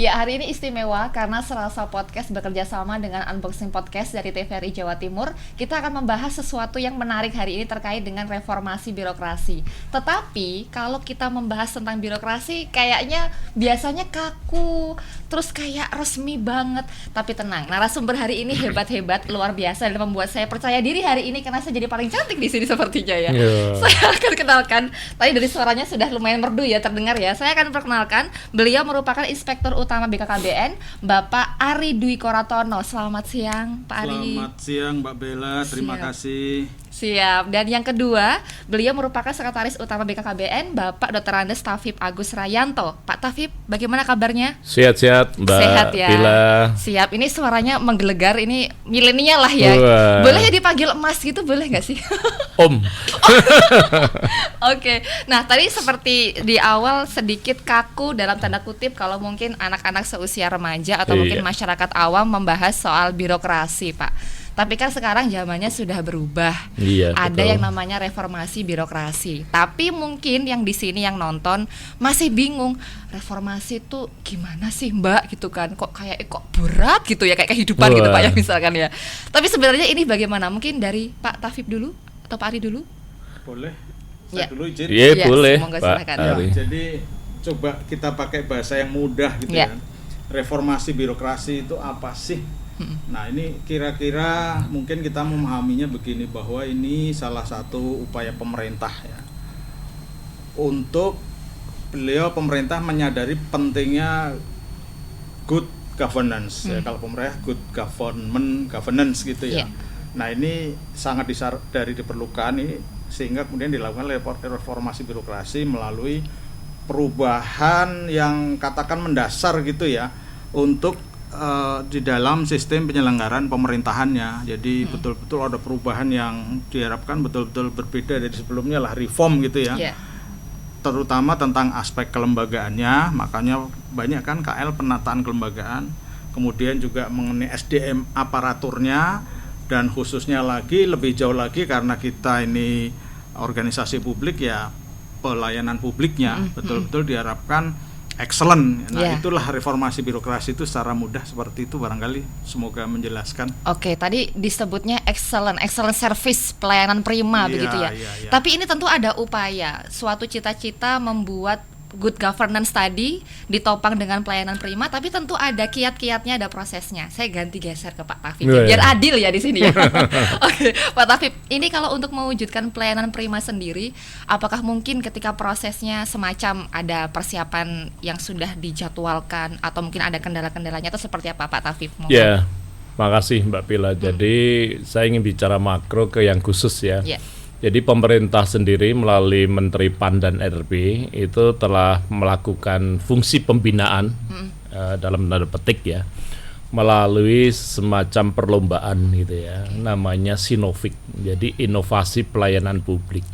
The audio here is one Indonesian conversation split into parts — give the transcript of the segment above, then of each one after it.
Ya, hari ini istimewa karena Serasa Podcast bekerja sama dengan Unboxing Podcast dari TVRI Jawa Timur. Kita akan membahas sesuatu yang menarik hari ini terkait dengan reformasi birokrasi. Tetapi, kalau kita membahas tentang birokrasi, kayaknya biasanya kaku, terus kayak resmi banget. Tapi tenang, narasumber hari ini hebat-hebat, luar biasa, dan membuat saya percaya diri hari ini karena saya jadi paling cantik di sini sepertinya ya. Saya akan kenalkan, tadi dari suaranya sudah lumayan merdu ya, terdengar ya. Saya akan perkenalkan, beliau merupakan Inspektur Utama BKKBN, Bapak Ari Dwi Koratono. Selamat siang, Pak Ari. Selamat siang, Mbak Bella. Terima kasih. Siap. Dan yang kedua, beliau merupakan Sekretaris Utama BKKBN, Bapak Dr. Andes Tafib Agus Rayanto. Pak Tafib, bagaimana kabarnya? Sehat-sehat, Mbak. Sehat ya. Bila. Siap. Ini suaranya menggelegar. Ini milenial lah ya. Wah. Boleh ya dipanggil Mas gitu, boleh nggak sih? Om. Oke. Nah, tadi seperti di awal sedikit kaku dalam tanda kutip kalau mungkin anak-anak seusia remaja atau mungkin masyarakat awam membahas soal birokrasi, Pak. Tapi kan sekarang zamannya sudah berubah. Iya, ada betul. yang namanya reformasi birokrasi. Tapi mungkin yang di sini yang nonton masih bingung, reformasi itu gimana sih, Mbak, gitu kan? Kok berat gitu ya, kayak kehidupan gitu, Pak, ya misalkan ya. Tapi sebenarnya ini bagaimana? Mungkin dari Pak Tafib dulu atau Pak Ari dulu? Boleh. Saya dulu izin. Iya, boleh, semoga Pak silakan. Ari. Jadi coba kita pakai bahasa yang mudah gitu Ya. kan. Reformasi birokrasi itu apa sih? Nah, ini kira-kira mungkin kita memahaminya begini, bahwa ini salah satu upaya pemerintah ya, untuk pemerintah menyadari pentingnya good governance ya. Kalau pemerintah good governance gitu ya. Nah, ini sangat diperlukan ini, sehingga kemudian dilakukan reformasi birokrasi melalui perubahan yang katakan mendasar gitu ya, untuk di dalam sistem penyelenggaraan pemerintahannya. Jadi betul-betul ada perubahan yang diharapkan betul-betul berbeda dari sebelumnya lah, reform gitu ya. Terutama tentang aspek kelembagaannya, makanya banyak kan KL penataan kelembagaan, kemudian juga mengenai SDM aparaturnya, dan khususnya lagi lebih jauh lagi karena kita ini organisasi publik ya, pelayanan publiknya betul-betul diharapkan excellent. Nah, itulah reformasi birokrasi itu secara mudah seperti itu, barangkali semoga menjelaskan. Oke, tadi disebutnya excellent service, pelayanan prima begitu ya. Tapi ini tentu ada upaya, suatu cita-cita membuat good governance tadi ditopang dengan pelayanan prima, tapi tentu ada kiat-kiatnya, ada prosesnya. Saya ganti geser ke Pak Tafib biar adil ya di sini ya. Oke, Pak Tafib, ini kalau untuk mewujudkan pelayanan prima sendiri, apakah mungkin ketika prosesnya semacam ada persiapan yang sudah dijadwalkan atau mungkin ada kendala-kendalanya, atau seperti apa, Pak Tafib? Ya, makasih Mbak Pila. Jadi saya ingin bicara makro ke yang khusus ya. Jadi pemerintah sendiri melalui Menteri PAN dan RB itu telah melakukan fungsi pembinaan dalam tanda petik ya, melalui semacam perlombaan gitu ya, namanya Sinovik. Jadi inovasi pelayanan publik.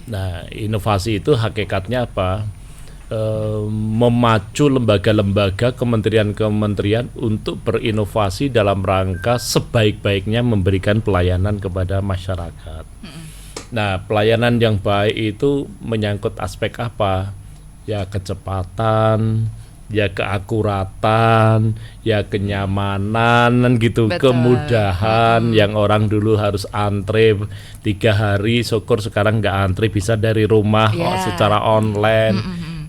Nah, inovasi itu hakikatnya apa? Memacu lembaga-lembaga, kementerian-kementerian untuk berinovasi dalam rangka sebaik-baiknya memberikan pelayanan kepada masyarakat. Nah, pelayanan yang baik itu menyangkut aspek apa? Ya kecepatan, ya keakuratan, ya kenyamanan gitu. Betul. Kemudahan yang orang dulu harus antre 3 hari, syukur sekarang nggak antre, bisa dari rumah secara online.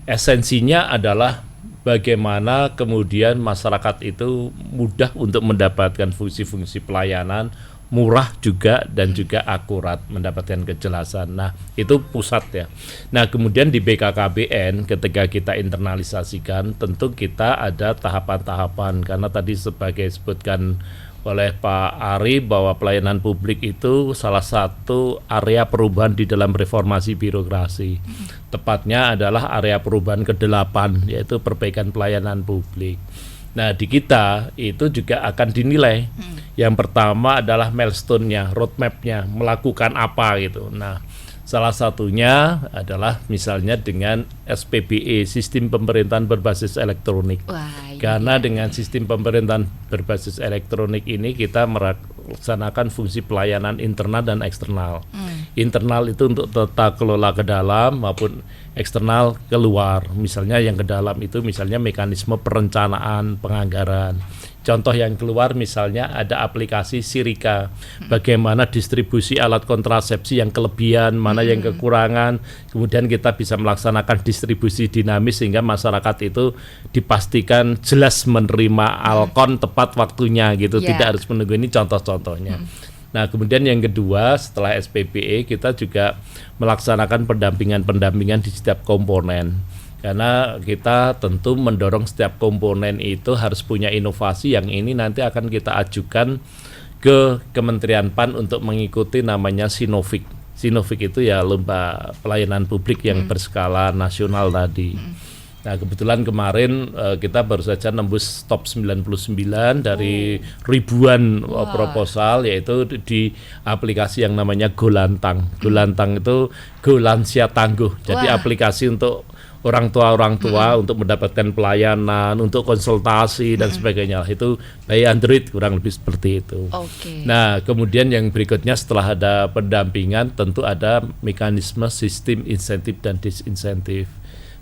Esensinya adalah bagaimana kemudian masyarakat itu mudah untuk mendapatkan fungsi-fungsi pelayanan, murah juga dan juga akurat, mendapatkan kejelasan. Nah, itu pusat ya. Nah, kemudian di BKKBN ketika kita internalisasikan, tentu kita ada tahapan-tahapan, karena tadi sebagai disebutkan oleh Pak Ari bahwa pelayanan publik itu salah satu area perubahan di dalam reformasi birokrasi. Tepatnya adalah area perubahan ke-8, yaitu perbaikan pelayanan publik. Nah, di kita itu juga akan dinilai. Yang pertama adalah milestone-nya, roadmap-nya, melakukan apa gitu. Nah, salah satunya adalah misalnya dengan SPBE, sistem pemerintahan berbasis elektronik. Karena dengan sistem pemerintahan berbasis elektronik ini kita melaksanakan fungsi pelayanan internal dan eksternal. Internal itu untuk tata kelola ke dalam maupun eksternal keluar. Misalnya yang ke dalam itu misalnya mekanisme perencanaan, penganggaran. Contoh yang keluar misalnya ada aplikasi Sirika, bagaimana distribusi alat kontrasepsi yang kelebihan, mana yang kekurangan, kemudian kita bisa melaksanakan distribusi dinamis sehingga masyarakat itu dipastikan jelas menerima alkon tepat waktunya gitu, tidak harus menunggu. Ini contoh-contohnya. Nah, kemudian yang kedua setelah SPBE kita juga melaksanakan pendampingan di setiap komponen. Karena kita tentu mendorong setiap komponen itu harus punya inovasi yang ini nanti akan kita ajukan ke Kementerian PAN untuk mengikuti namanya Sinovik. Sinovik itu ya lomba pelayanan publik yang berskala nasional tadi. Nah, kebetulan kemarin kita baru saja nembus top 99 dari ribuan proposal, yaitu di aplikasi yang namanya Golantang. Golantang itu Go Lansia Tangguh. Jadi aplikasi untuk orang tua untuk mendapatkan pelayanan, untuk konsultasi dan sebagainya. Itu by Android kurang lebih seperti itu. Nah, kemudian yang berikutnya setelah ada pendampingan tentu ada mekanisme sistem insentif dan disinsentif.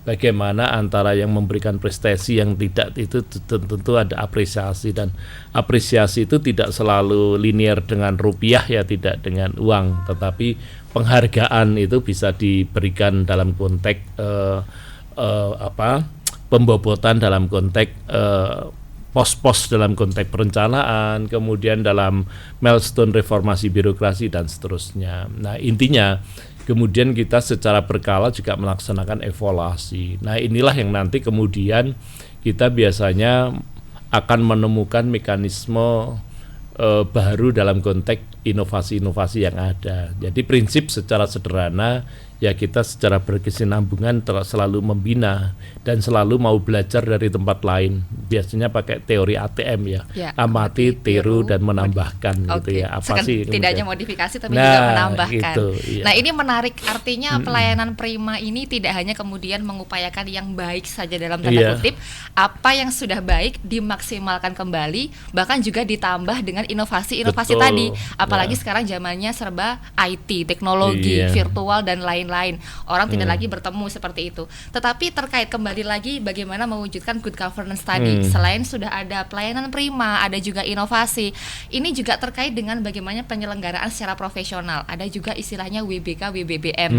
Bagaimana antara yang memberikan prestasi yang tidak itu tentu ada apresiasi, dan apresiasi itu tidak selalu linear dengan rupiah ya, tidak dengan uang, tetapi penghargaan itu bisa diberikan dalam konteks pembobotan dalam konteks pos-pos dalam konteks perencanaan, kemudian dalam milestone reformasi birokrasi dan seterusnya. Nah, intinya kemudian kita secara berkala juga melaksanakan evaluasi. Nah, inilah yang nanti kemudian kita biasanya akan menemukan mekanisme baru dalam konteks inovasi-inovasi yang ada. Jadi prinsip secara sederhana ya, kita secara berkesinambungan selalu membina dan selalu mau belajar dari tempat lain. Biasanya pakai teori ATM ya, amati, tiru dan menambahkan gitu ya. Apa sih? Tidak hanya modifikasi tapi juga menambahkan. Gitu, iya. Nah, ini menarik. Artinya pelayanan prima ini tidak hanya kemudian mengupayakan yang baik saja dalam tanda kutip, apa yang sudah baik dimaksimalkan kembali, bahkan juga ditambah dengan inovasi-inovasi tadi. Apalagi sekarang zamannya serba IT, teknologi, virtual dan lain-lain. Orang tidak lagi bertemu seperti itu. Tetapi terkait kembali lagi bagaimana mewujudkan good governance tadi. Selain sudah ada pelayanan prima, ada juga inovasi. Ini juga terkait dengan bagaimana penyelenggaraan secara profesional. Ada juga istilahnya WBK, WBBM.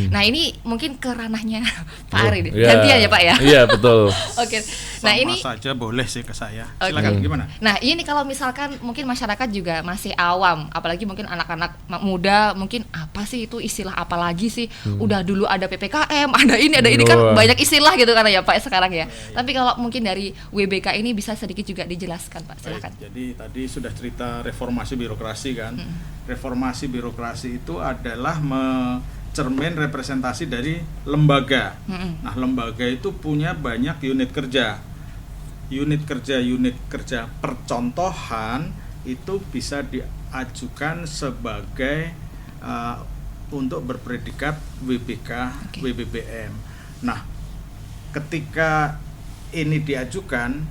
Nah, ini mungkin ke ranahnya Pak Ari. Gantian ya Pak ya? Iya, betul. Oke. Nah, ini saja boleh sih ke saya. Silakan gimana? Nah, ini kalau misalkan mungkin masyarakat juga masih awam, apalagi mungkin anak-anak muda, mungkin apa sih itu istilah apa lagi sih? Udah dulu ada PPKM, ada ini kan banyak istilah gitu kan ya Pak sekarang ya. Tapi kalau mungkin dari WBK ini bisa sedikit juga dijelaskan Pak, silakan. Baik, jadi tadi sudah cerita reformasi birokrasi kan. Reformasi birokrasi itu adalah cermin representasi dari lembaga. Nah, lembaga itu punya banyak unit kerja. Unit kerja percontohan itu bisa diajukan sebagai untuk berpredikat WBK, WBBM. Nah, ketika ini diajukan,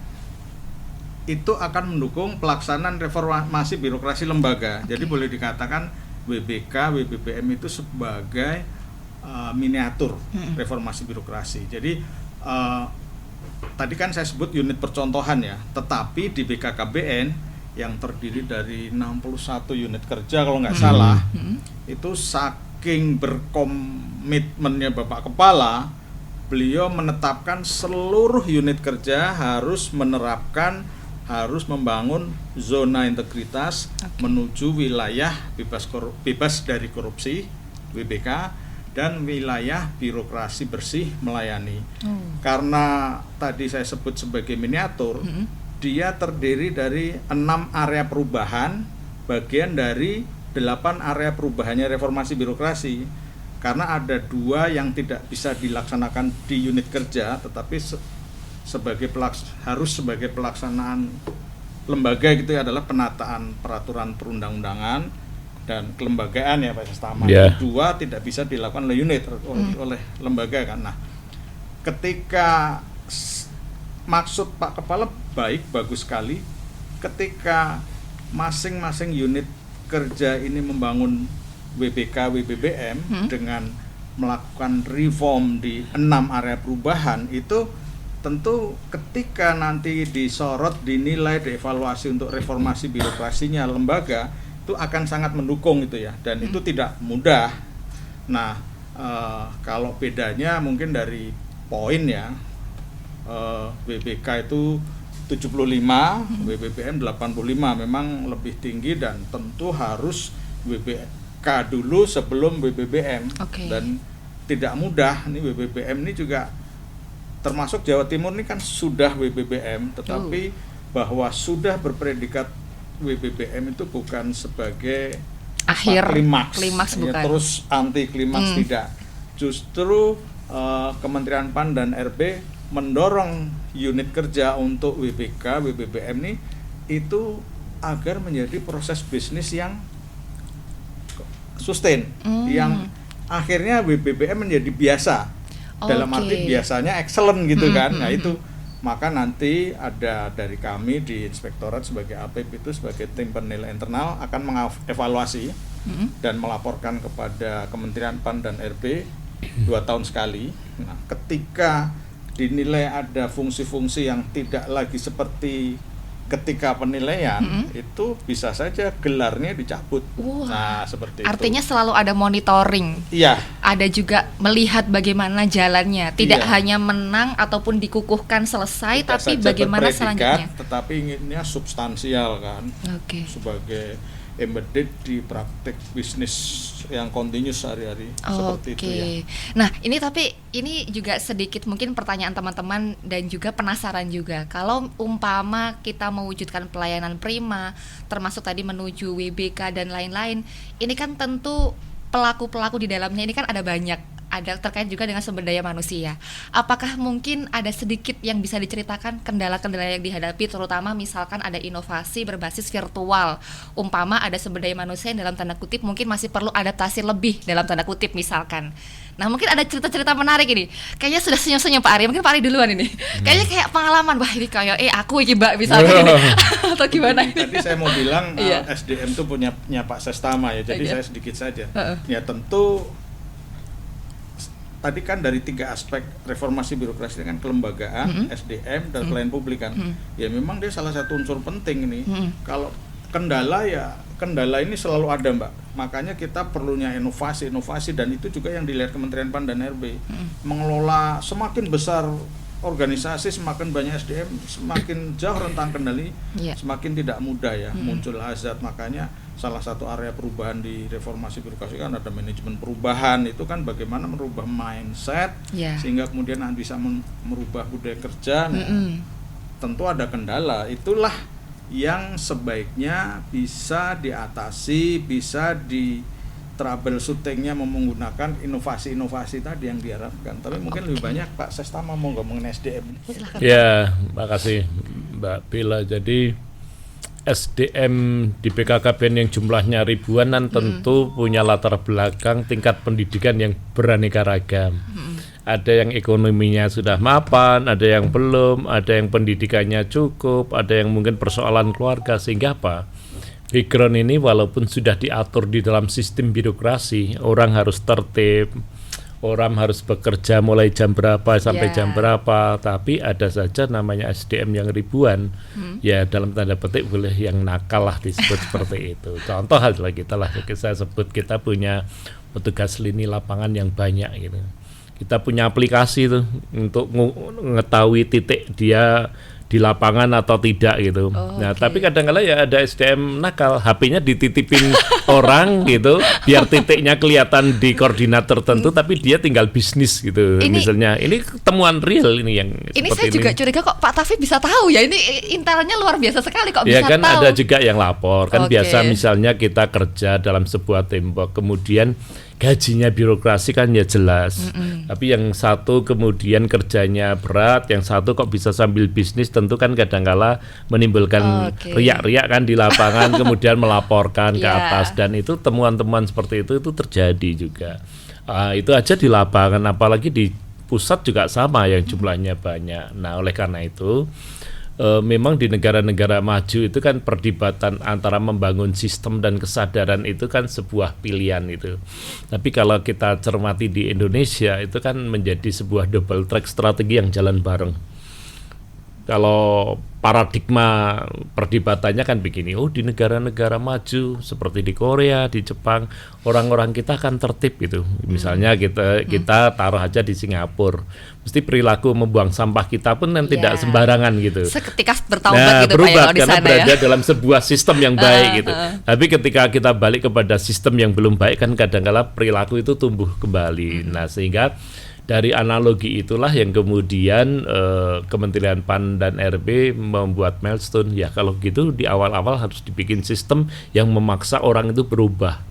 itu akan mendukung pelaksanaan reformasi birokrasi lembaga. Jadi boleh dikatakan WBK, WBBM itu sebagai miniatur reformasi birokrasi. Jadi tadi kan saya sebut unit percontohan ya, tetapi di BKKBN yang terdiri dari 61 unit kerja kalau nggak salah, itu saking berkomitmennya Bapak Kepala, beliau menetapkan seluruh unit kerja harus membangun zona integritas menuju wilayah bebas dari korupsi WBK dan wilayah birokrasi bersih melayani. Karena tadi saya sebut sebagai miniatur, dia terdiri dari 6 area perubahan, bagian dari 8 area perubahannya reformasi birokrasi. Karena ada 2 yang tidak bisa dilaksanakan di unit kerja, tetapi harus sebagai pelaksanaan lembaga gitu ya, adalah penataan peraturan perundang-undangan dan kelembagaan ya Pak Sestama. 2 tidak bisa dilakukan oleh unit, oleh lembaga kan. Nah, ketika maksud Pak Kepala bagus sekali, ketika masing-masing unit kerja ini membangun WBK, WBBM dengan melakukan reform di 6 area perubahan, itu tentu ketika nanti disorot, dinilai, dievaluasi untuk reformasi birokrasinya lembaga, itu akan sangat mendukung itu ya, dan itu tidak mudah. Nah, kalau bedanya mungkin dari poin ya, WBK itu 75, WBBM 85, memang lebih tinggi dan tentu harus WBK dulu sebelum WBBM. Dan tidak mudah, ini WBBM ini juga termasuk Jawa Timur ini kan sudah WBBM, tetapi bahwa sudah berpredikat WBBM itu bukan sebagai akhir klimaks bukan. Terus anti klimaks tidak. Justru Kementerian PAN dan RB mendorong unit kerja untuk WBK, WBBM ini itu agar menjadi proses bisnis yang sustain, yang akhirnya WBBM menjadi biasa, dalam arti biasanya excellent gitu kan. Nah itu, maka nanti ada dari kami di Inspektorat sebagai APIP itu sebagai tim penilai internal akan mengevaluasi dan melaporkan kepada Kementerian PAN dan RB 2 tahun sekali. Nah, ketika dinilai ada fungsi-fungsi yang tidak lagi seperti ketika penilaian, itu bisa saja gelarnya dicabut. Nah, seperti artinya itu. Selalu ada monitoring. Iya. Ada juga melihat bagaimana jalannya. Tidak hanya menang ataupun dikukuhkan selesai, tidak tapi bagaimana selanjutnya. Tetapi inginnya substansial kan. Sebagai embedded di praktek bisnis yang continuous sehari-hari, seperti itu ya. Nah, ini juga sedikit mungkin pertanyaan teman-teman dan juga penasaran juga. Kalau umpama kita mewujudkan pelayanan prima, termasuk tadi menuju WBK dan lain-lain, ini kan tentu pelaku-pelaku di dalamnya ini kan ada banyak. Ada terkait juga dengan sumber daya manusia. Apakah mungkin ada sedikit yang bisa diceritakan kendala-kendala yang dihadapi, terutama misalkan ada inovasi berbasis virtual, umpama ada sumber daya manusia yang dalam tanda kutip mungkin masih perlu adaptasi lebih dalam tanda kutip misalkan. Nah, mungkin ada cerita-cerita menarik ini. Kayaknya sudah senyum-senyum Pak Ari. Mungkin Pak Ari duluan ini. Kayaknya kayak pengalaman, wah ini kayak aku iki Mbak misalkan ini. Atau gimana ini? Tadi saya mau bilang SDM itu punya Pak Sestama ya. Jadi saya sedikit saja. Ya tentu tadi kan dari 3 aspek reformasi birokrasi dengan kelembagaan, SDM dan pelayanan publik kan. Ya memang dia salah satu unsur penting ini. Kalau kendala ini selalu ada Mbak. Makanya kita perlunya inovasi dan itu juga yang dilihat Kementerian PAN dan RB. Mengelola semakin besar organisasi, semakin banyak SDM, semakin jauh rentang kendali, semakin tidak mudah ya, muncul hazard. Makanya salah satu area perubahan di reformasi birokrasi kan ada manajemen perubahan, itu kan bagaimana merubah mindset sehingga kemudian bisa merubah budaya kerja. Nah, tentu ada kendala, itulah yang sebaiknya bisa diatasi, bisa di troubleshootingnya menggunakan inovasi-inovasi tadi yang diharapkan. Tapi mungkin lebih banyak Pak Sestama mau ngomongin SDM. Ya, makasih Mbak Bila. Jadi SDM di BKKBN yang jumlahnya ribuan tentu punya latar belakang tingkat pendidikan yang beraneka ragam. Ada yang ekonominya sudah mapan, ada yang belum, ada yang pendidikannya cukup, ada yang mungkin persoalan keluarga, sehingga apa? Background ini walaupun sudah diatur di dalam sistem birokrasi, orang harus tertib, orang harus bekerja mulai jam berapa sampai jam berapa, tapi ada saja namanya SDM yang ribuan, ya dalam tanda petik boleh yang nakal lah disebut seperti itu. Contoh adalah saya sebut kita punya petugas lini lapangan yang banyak gitu. Kita punya aplikasi tuh untuk mengetahui titik dia di lapangan atau tidak gitu. Tapi kadang-kala ya ada SDM nakal, HP-nya dititipin orang gitu, biar titiknya kelihatan di koordinat tertentu, tapi dia tinggal bisnis gitu. Misalnya, ini temuan real ini yang ini saya juga curiga kok Pak Taufik bisa tahu ya, ini intelnya luar biasa sekali kok bisa kan tahu. Ada juga yang lapor, kan biasa misalnya kita kerja dalam sebuah tembok, kemudian gajinya birokrasi kan ya jelas, tapi yang satu kemudian kerjanya berat, yang satu kok bisa sambil bisnis, tentu kan kadangkala menimbulkan riak-riak kan di lapangan, kemudian melaporkan ke atas, dan itu temuan-temuan seperti itu terjadi juga. Itu aja di lapangan, apalagi di pusat juga sama yang jumlahnya banyak. Nah, oleh karena itu memang di negara-negara maju itu kan perdebatan antara membangun sistem dan kesadaran itu kan sebuah pilihan itu. Tapi kalau kita cermati di Indonesia itu kan menjadi sebuah double track strategi yang jalan bareng. Kalau paradigma perdebatannya kan begini, di negara-negara maju seperti di Korea, di Jepang, orang-orang kita akan tertib gitu. Misalnya kita taruh aja di Singapura, mesti perilaku membuang sampah kita pun kan tidak sembarangan gitu. Seketika bertaubat gitu berubah, Pak ya, karena di sana berada ya. dalam sebuah sistem yang baik gitu. Tapi ketika kita balik kepada sistem yang belum baik kan kadang-kala perilaku itu tumbuh kembali. Nah sehingga dari analogi itulah yang kemudian Kementerian PAN dan RB membuat milestone. Ya kalau gitu di awal-awal harus dibikin sistem yang memaksa orang itu berubah.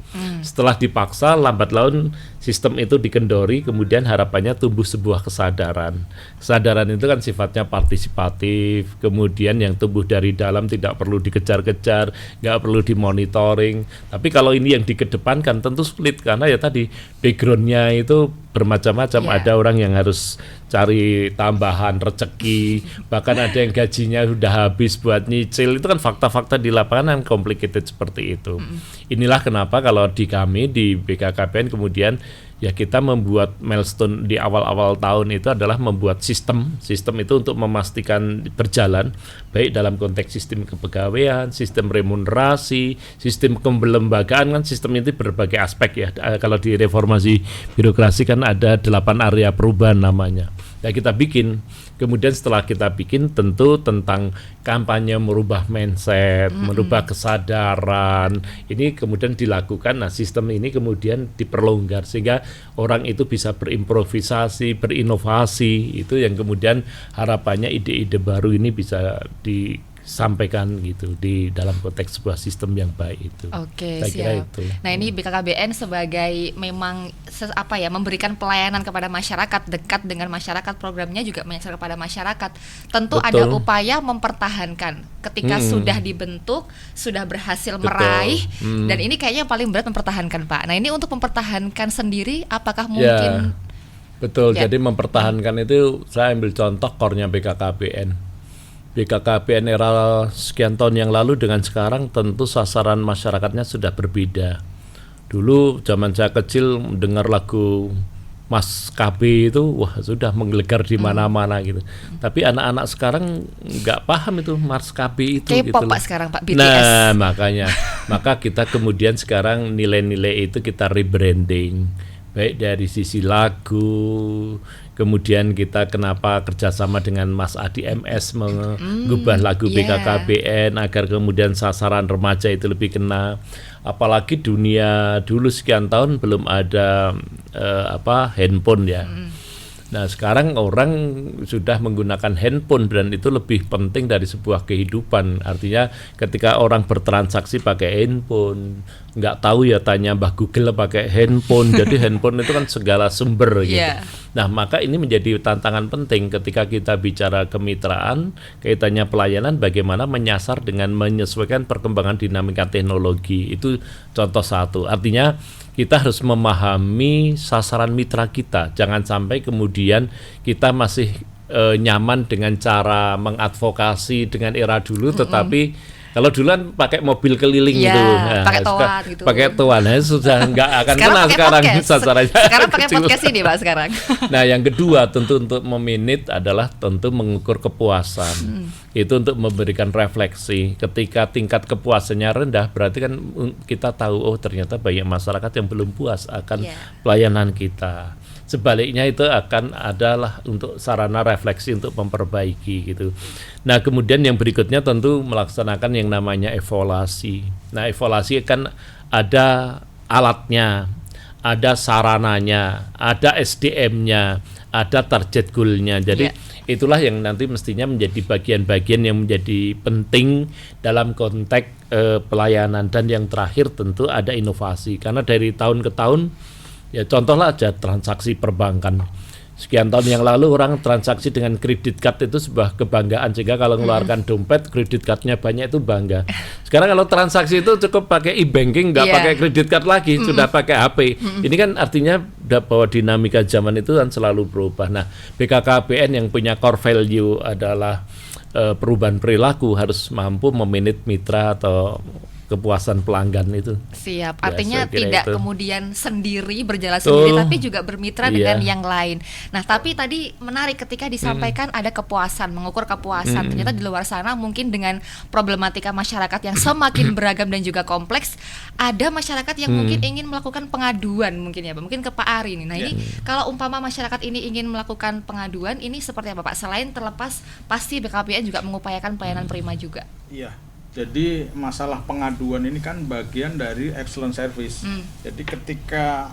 Setelah dipaksa, lambat laun sistem itu dikendori, kemudian harapannya tumbuh sebuah kesadaran. Kesadaran itu kan sifatnya partisipatif, kemudian yang tumbuh dari dalam tidak perlu dikejar-kejar, nggak perlu dimonitoring. Tapi kalau ini yang dikedepankan tentu sulit, karena ya tadi backgroundnya itu bermacam-macam. Ada orang yang harus cari tambahan rezeki, bahkan ada yang gajinya sudah habis buat nyicil. Itu kan fakta-fakta di lapangan yang complicated seperti itu. Inilah kenapa kalau di kami di BKKBN kemudian ya kita membuat milestone di awal-awal tahun itu adalah membuat sistem itu untuk memastikan berjalan, baik dalam konteks sistem kepegawaian, sistem remunerasi, sistem kelembagaan. Kan sistem itu berbagai aspek ya. Kalau di reformasi birokrasi kan ada 8 area perubahan namanya. Ya kita bikin, kemudian setelah kita bikin tentu tentang kampanye merubah mindset, merubah kesadaran, ini kemudian dilakukan. Nah sistem ini kemudian diperlonggar sehingga orang itu bisa berimprovisasi, berinovasi. Itu yang kemudian harapannya ide-ide baru ini bisa disampaikan gitu di dalam konteks sebuah sistem yang baik itu. Oke, saya kira siap. itu. Nah ini BKKBN sebagai memang memberikan pelayanan kepada masyarakat, dekat dengan masyarakat, programnya juga menyasar kepada masyarakat. Tentu Betul. ada upaya mempertahankan ketika sudah dibentuk, sudah berhasil meraih, dan ini kayaknya yang paling berat mempertahankan Pak. Nah ini untuk mempertahankan sendiri, apakah mungkin? Betul, jadi mempertahankan itu saya ambil contoh core-nya BKKBN. BKKBN era sekian tahun yang lalu dengan sekarang tentu sasaran masyarakatnya sudah berbeda. Dulu zaman saya kecil mendengar lagu Mas KB itu wah sudah menggelegar di mana-mana gitu. Tapi anak-anak sekarang nggak paham itu Mas KB itu K-pop gitu. Pak sekarang Pak, BTS. Nah makanya maka kita kemudian sekarang nilai-nilai itu kita rebranding, baik dari sisi lagu, kemudian kita kenapa kerjasama dengan Mas Adi MS mengubah lagu BKKBN agar kemudian sasaran remaja itu lebih kena. Apalagi dunia dulu sekian tahun belum ada handphone ya. Nah sekarang orang sudah menggunakan handphone dan itu lebih penting dari sebuah kehidupan. Artinya ketika orang bertransaksi pakai handphone, nggak tahu ya tanya Mbah Google pakai handphone. Jadi handphone itu kan segala sumber gitu. Nah maka ini menjadi tantangan penting ketika kita bicara kemitraan, kaitannya pelayanan, bagaimana menyasar dengan menyesuaikan perkembangan dinamika teknologi. Itu contoh satu. Artinya kita harus memahami sasaran mitra kita. Jangan sampai kemudian kita masih nyaman dengan cara mengadvokasi dengan era dulu, tetapi kalau dulu kan pakai mobil keliling gitu, pakai toan gitu. Pakai toan, sudah nggak akan kena sekarang sasarannya. Sekarang pakai podcast ini Pak sekarang. Nah yang kedua tentu untuk meminit adalah tentu mengukur kepuasan. Itu untuk memberikan refleksi. Ketika tingkat kepuasannya rendah, berarti kan kita tahu ternyata banyak masyarakat yang belum puas akan pelayanan kita. Sebaliknya itu akan adalah untuk sarana refleksi untuk memperbaiki gitu. Nah kemudian yang berikutnya tentu melaksanakan yang namanya evaluasi. Nah evaluasi kan ada alatnya, ada sarananya, ada SDM-nya, ada target goal-nya. Jadi itulah yang nanti mestinya menjadi bagian-bagian yang menjadi penting dalam konteks pelayanan. Dan yang terakhir tentu ada inovasi, karena dari tahun ke tahun ya contohlah aja transaksi perbankan. Sekian tahun yang lalu orang transaksi dengan kredit card itu sebuah kebanggaan, sehingga kalau mengeluarkan dompet kredit cardnya banyak itu bangga. Sekarang kalau transaksi itu cukup pakai e-banking, nggak pakai kredit card lagi, sudah pakai HP. Ini kan artinya bahwa dinamika zaman itu kan selalu berubah. Nah, BKKBN yang punya core value adalah perubahan perilaku harus mampu memanage mitra atau kepuasan pelanggan itu. Siap. Ya, Artinya saya kira tidak itu. kemudian sendiri berjalan sendiri, tapi juga bermitra dengan Iya. yang lain. Nah, tapi tadi menarik ketika disampaikan ada kepuasan, mengukur kepuasan. Ternyata di luar sana mungkin dengan problematika masyarakat yang semakin beragam dan juga kompleks, ada masyarakat yang mungkin ingin melakukan pengaduan mungkin ya, Pak. Mungkin ke Pak Ari nih. Nah, ini kalau umpama masyarakat ini ingin melakukan pengaduan, ini seperti apa, Pak? Selain terlepas pasti BKKBN juga mengupayakan pelayanan prima juga. Iya. Jadi masalah pengaduan ini kan bagian dari excellent service. Jadi ketika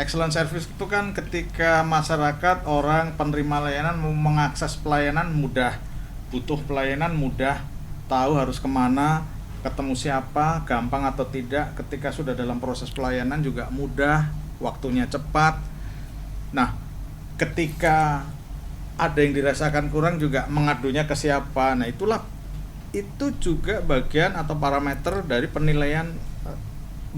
excellent service itu kan ketika masyarakat, orang penerima layanan mau mengakses pelayanan mudah, butuh pelayanan mudah, tahu harus kemana, ketemu siapa, gampang atau tidak. Ketika sudah dalam proses pelayanan juga mudah, waktunya cepat. Nah, ketika ada yang dirasakan kurang juga mengadunya ke siapa. Nah, itu juga bagian atau parameter dari penilaian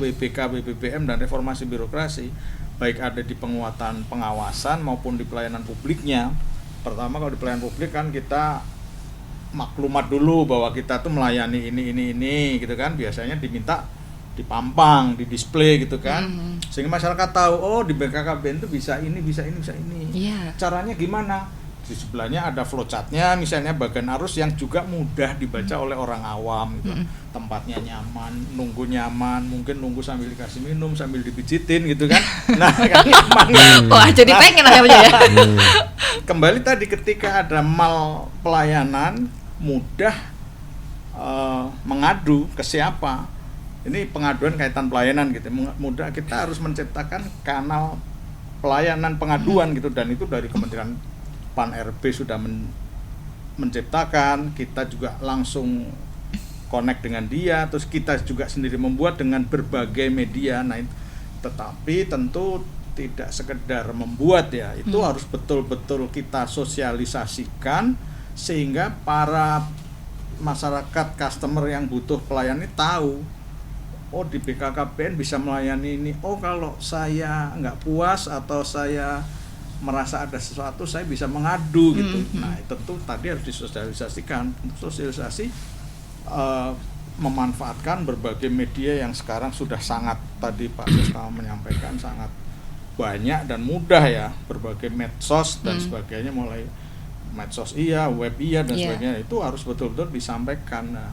WBK, BBBM dan reformasi birokrasi, baik ada di penguatan pengawasan maupun di pelayanan publiknya. Pertama, kalau di pelayanan publik kan kita maklumat dulu bahwa kita tuh melayani ini gitu kan, biasanya diminta dipampang, di display gitu kan, sehingga masyarakat tahu, oh di BKKBN itu bisa ini. Iya. Caranya gimana? Di sebelahnya ada flowchartnya, misalnya bagian arus yang juga mudah dibaca oleh orang awam gitu. Tempatnya nyaman, nunggu nyaman, mungkin nunggu sambil dikasih minum, sambil dipijitin gitu kan. Nah, kan nyaman. Wah, jadi pengen akhirnya ya. Kembali tadi ketika ada mal pelayanan mudah mengadu ke siapa. Ini pengaduan kaitan pelayanan gitu. Mudah, kita harus menciptakan kanal pelayanan pengaduan gitu, dan itu dari Kementerian Pan RB sudah menciptakan, kita juga langsung connect dengan dia, terus kita juga sendiri membuat dengan berbagai media. Nah, tetapi tentu tidak sekedar membuat ya, itu harus betul-betul kita sosialisasikan sehingga para masyarakat customer yang butuh pelayanan tahu, oh di BKKBN bisa melayani ini, oh kalau saya nggak puas atau saya merasa ada sesuatu saya bisa mengadu gitu. Nah, tentu tadi harus disosialisasikan. Sosialisasi memanfaatkan berbagai media yang sekarang sudah sangat, tadi Pak Sestama menyampaikan, sangat banyak dan mudah ya, berbagai medsos dan sebagainya, mulai medsos web dan sebagainya, itu harus betul-betul disampaikan. Nah,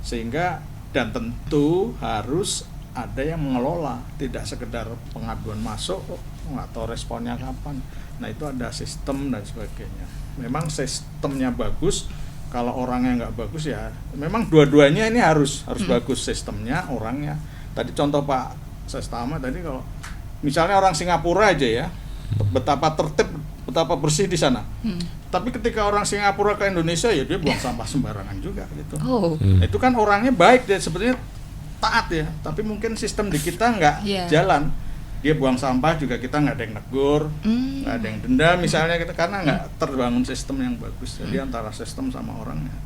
sehingga dan tentu harus ada yang mengelola, tidak sekedar pengaduan masuk nggak tahu responnya kapan. Nah, itu ada sistem dan sebagainya. Memang sistemnya bagus, kalau orangnya nggak bagus ya memang dua-duanya ini harus bagus, sistemnya, orangnya. Tadi contoh Pak Sestama tadi, kalau misalnya orang Singapura aja ya, betapa tertib, betapa bersih di sana. Tapi ketika orang Singapura ke Indonesia ya dia buang sampah sembarangan juga gitu. Itu kan orangnya baik, dia sebenarnya taat ya, tapi mungkin sistem di kita nggak jalan. Dia buang sampah juga kita nggak ada yang negur, nggak ada yang denda misalnya gitu, karena nggak terbangun sistem yang bagus. Jadi antara sistem sama orangnya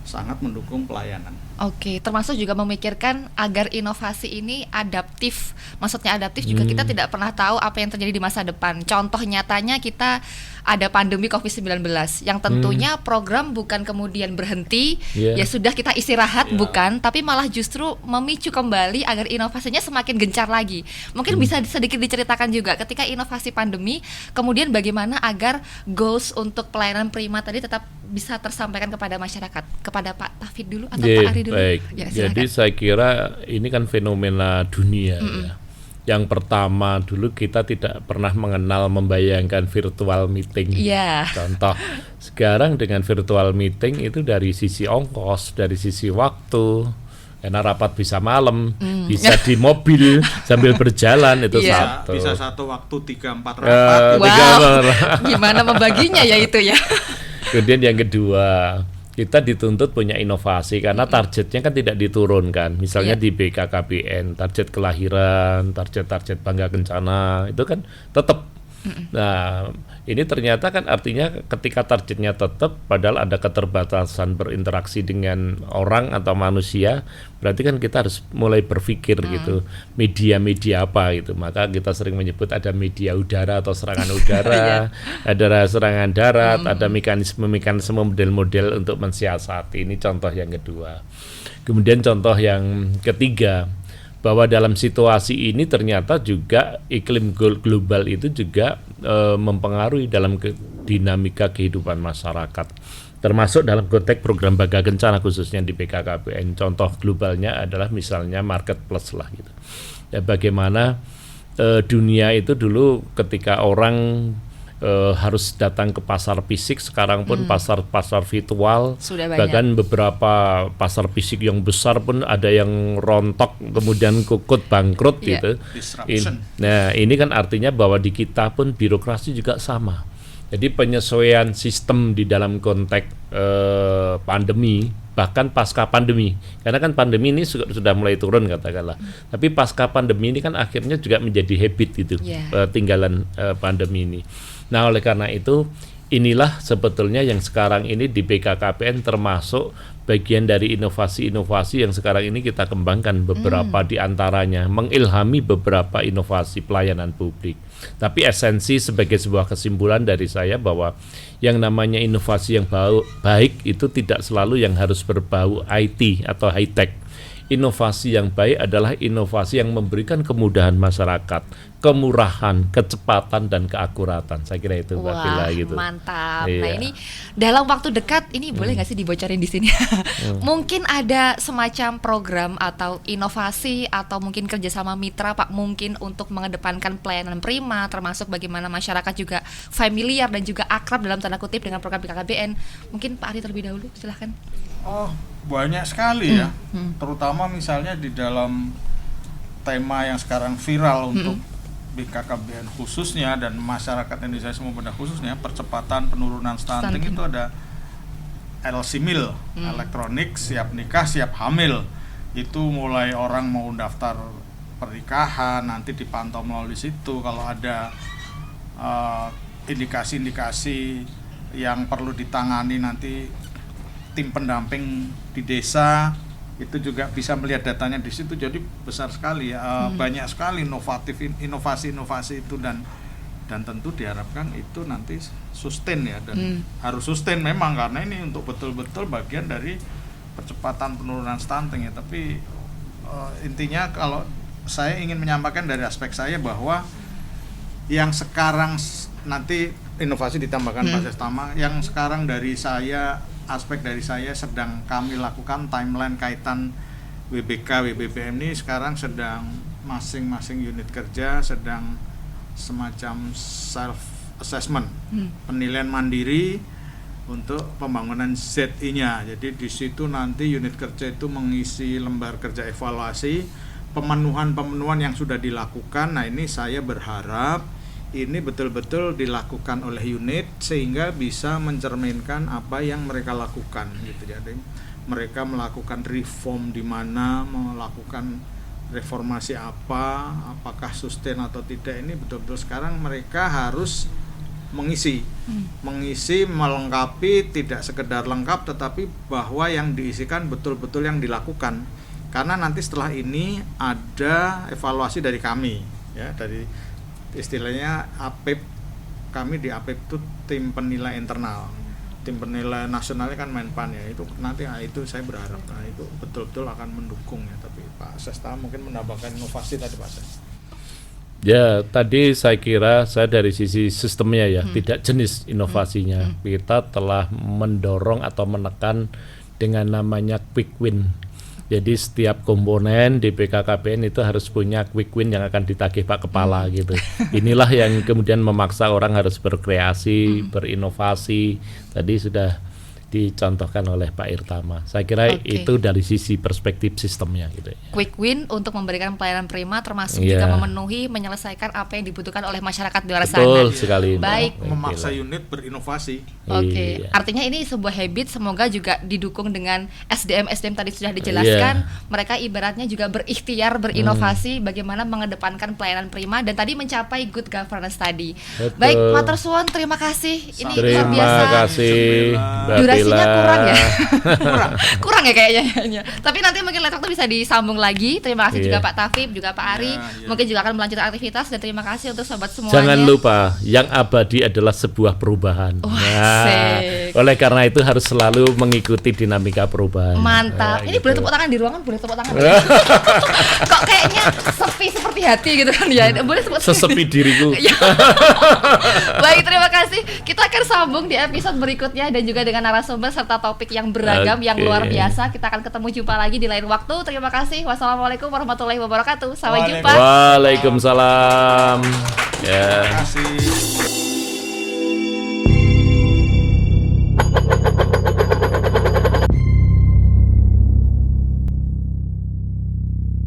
sangat mendukung pelayanan. Oke, termasuk juga memikirkan agar inovasi ini adaptif. Maksudnya adaptif juga kita tidak pernah tahu apa yang terjadi di masa depan. Contoh nyatanya kita ada pandemi COVID-19 yang tentunya program bukan kemudian berhenti, ya sudah kita istirahat, bukan, tapi malah justru memicu kembali agar inovasinya semakin gencar lagi. Mungkin bisa sedikit diceritakan juga ketika inovasi pandemi, kemudian bagaimana agar goals untuk pelayanan prima tadi tetap bisa tersampaikan kepada masyarakat. Kepada Pak Tafid dulu atau Pak Ari dulu? Baik. Ya, jadi saya kira ini kan fenomena dunia ya. Yang pertama dulu kita tidak pernah mengenal, membayangkan virtual meeting. Contoh, sekarang dengan virtual meeting itu dari sisi ongkos, dari sisi waktu, karena rapat bisa malam, bisa di mobil sambil berjalan, itu satu. Bisa satu waktu 3-4 rapat. Gimana membaginya ya itu ya. Kemudian yang kedua, kita dituntut punya inovasi karena targetnya kan tidak diturunkan. Misalnya di BKKBN, target kelahiran, target bangga kencana itu kan tetap Nah, ini ternyata kan artinya ketika targetnya tetap, padahal ada keterbatasan berinteraksi dengan orang atau manusia, berarti kan kita harus mulai berpikir gitu, media-media apa gitu. Maka kita sering menyebut ada media udara atau serangan udara, ada serangan darat, ada mekanisme-mekanisme model-model untuk mensiasati. Ini contoh yang kedua. Kemudian contoh yang ketiga, bahwa dalam situasi ini ternyata juga iklim global itu juga mempengaruhi dalam dinamika kehidupan masyarakat, termasuk dalam konteks program Baga Kencana khususnya di BKKBN. Contoh globalnya adalah misalnya marketplace lah gitu. Ya, bagaimana dunia itu dulu ketika orang harus datang ke pasar fisik, sekarang pun pasar virtual, bahkan beberapa pasar fisik yang besar pun ada yang rontok kemudian kukut bangkrut gitu. Nah, ini kan artinya bahwa di kita pun birokrasi juga sama. Jadi penyesuaian sistem di dalam konteks pandemi, bahkan pasca pandemi, karena kan pandemi ini sudah mulai turun katakanlah, tapi pasca pandemi ini kan akhirnya juga menjadi habit gitu, tinggalan pandemi ini. Nah, oleh karena itu inilah sebetulnya yang sekarang ini di BKKBN termasuk bagian dari inovasi-inovasi yang sekarang ini kita kembangkan, beberapa di antaranya mengilhami beberapa inovasi pelayanan publik. Tapi esensi sebagai sebuah kesimpulan dari saya bahwa yang namanya inovasi yang baik itu tidak selalu yang harus berbau IT atau high tech. Inovasi yang baik adalah inovasi yang memberikan kemudahan masyarakat, kemurahan, kecepatan, dan keakuratan. Saya kira itu, Mbak Villa, gitu. Mantap. Iya. Nah, ini dalam waktu dekat ini boleh nggak sih dibocorin di sini? Mungkin ada semacam program atau inovasi atau mungkin kerjasama mitra Pak, mungkin untuk mengedepankan pelayanan prima, termasuk bagaimana masyarakat juga familiar dan juga akrab dalam tanda kutip dengan program BKKBN. Mungkin Pak Ari terlebih dahulu, silahkan. Oh, banyak sekali ya. Terutama misalnya di dalam tema yang sekarang viral untuk BKKBN khususnya dan masyarakat Indonesia semua pada khususnya, percepatan penurunan stunting itu ada LC-MIL, elektronik siap nikah siap hamil. Itu mulai orang mau daftar pernikahan nanti dipantau melalui situ, kalau ada indikasi-indikasi yang perlu ditangani nanti tim pendamping di desa itu juga bisa melihat datanya di situ. Jadi besar sekali ya, banyak sekali inovasi-inovasi itu dan tentu diharapkan itu nanti sustain ya, dan harus sustain memang karena ini untuk betul-betul bagian dari percepatan penurunan stunting ya. Tapi intinya kalau saya ingin menyampaikan dari aspek saya bahwa yang sekarang nanti inovasi ditambahkan Pak Sestama, yang sekarang dari saya, aspek dari saya sedang kami lakukan timeline kaitan WBK, WBBM ini sekarang sedang masing-masing unit kerja sedang semacam self assessment, penilaian mandiri untuk pembangunan ZI-nya. Jadi di situ nanti unit kerja itu mengisi lembar kerja evaluasi pemenuhan yang sudah dilakukan. Nah, ini saya berharap ini betul-betul dilakukan oleh unit sehingga bisa mencerminkan apa yang mereka lakukan gitu. Jadi mereka melakukan reform di mana, melakukan reformasi apa, apakah sustain atau tidak, ini betul-betul sekarang mereka harus mengisi, melengkapi, tidak sekedar lengkap tetapi bahwa yang diisikan betul-betul yang dilakukan. Karena nanti setelah ini ada evaluasi dari kami ya, dari istilahnya APIP, kami di APIP itu tim penilai internal, tim penilai nasionalnya kan Menpan ya, itu nanti itu saya berharap itu betul-betul akan mendukung ya. Tapi Pak Sesta mungkin menambahkan inovasi tadi Pak Sesta. Ya, tadi saya kira saya dari sisi sistemnya ya, tidak jenis inovasinya. Kita telah mendorong atau menekan dengan namanya quick win. Jadi setiap komponen di BKKBN itu harus punya quick win yang akan ditagih Pak Kepala gitu. Inilah yang kemudian memaksa orang harus berkreasi, berinovasi. Tadi sudah dicontohkan oleh Pak Irtama. Saya kira Oke. itu dari sisi perspektif sistemnya gitu ya. Quick win untuk memberikan pelayanan prima termasuk Iya. juga memenuhi menyelesaikan apa yang dibutuhkan oleh masyarakat di luar Betul sana. sekali. Baik. Mbak. Memaksa Gila. unit berinovasi. Oke, Iya. artinya ini sebuah habit, semoga juga didukung dengan SDM tadi sudah dijelaskan. Iya. Mereka ibaratnya juga berikhtiar, berinovasi bagaimana mengedepankan pelayanan prima dan tadi mencapai good governance tadi. Betul. Baik, matur suwun, terima kasih. Ini luar Terima biasa. kasih Mbak Durasinya Bila. kurang ya. kurang ya kayaknya. Tapi nanti mungkin lain waktu bisa disambung lagi. Terima kasih Iya. juga Pak Tafib, juga Pak Ari. Iya. Mungkin juga akan melanjutkan aktivitas dan terima kasih untuk sobat semuanya. Jangan lupa, yang abadi adalah sebuah perubahan. asik. Oleh karena itu harus selalu mengikuti dinamika perubahan. Mantap. Nah, Ini gitu. boleh tepuk tangan di ruangan, boleh tepuk tangan. Kok kayaknya sepi seperti hati gitu kan ya. Boleh tepuk tangan. Sesepi diriku. Ya. Baik, terima kasih. Kita akan sambung di episode berikutnya dan juga dengan narasumber serta topik yang beragam, yang Oke. luar biasa. Kita akan ketemu jumpa lagi di lain waktu. Terima kasih. Wassalamualaikum warahmatullahi wabarakatuh. Sampai jumpa. Waalaikumsalam. Ya. Terima kasih.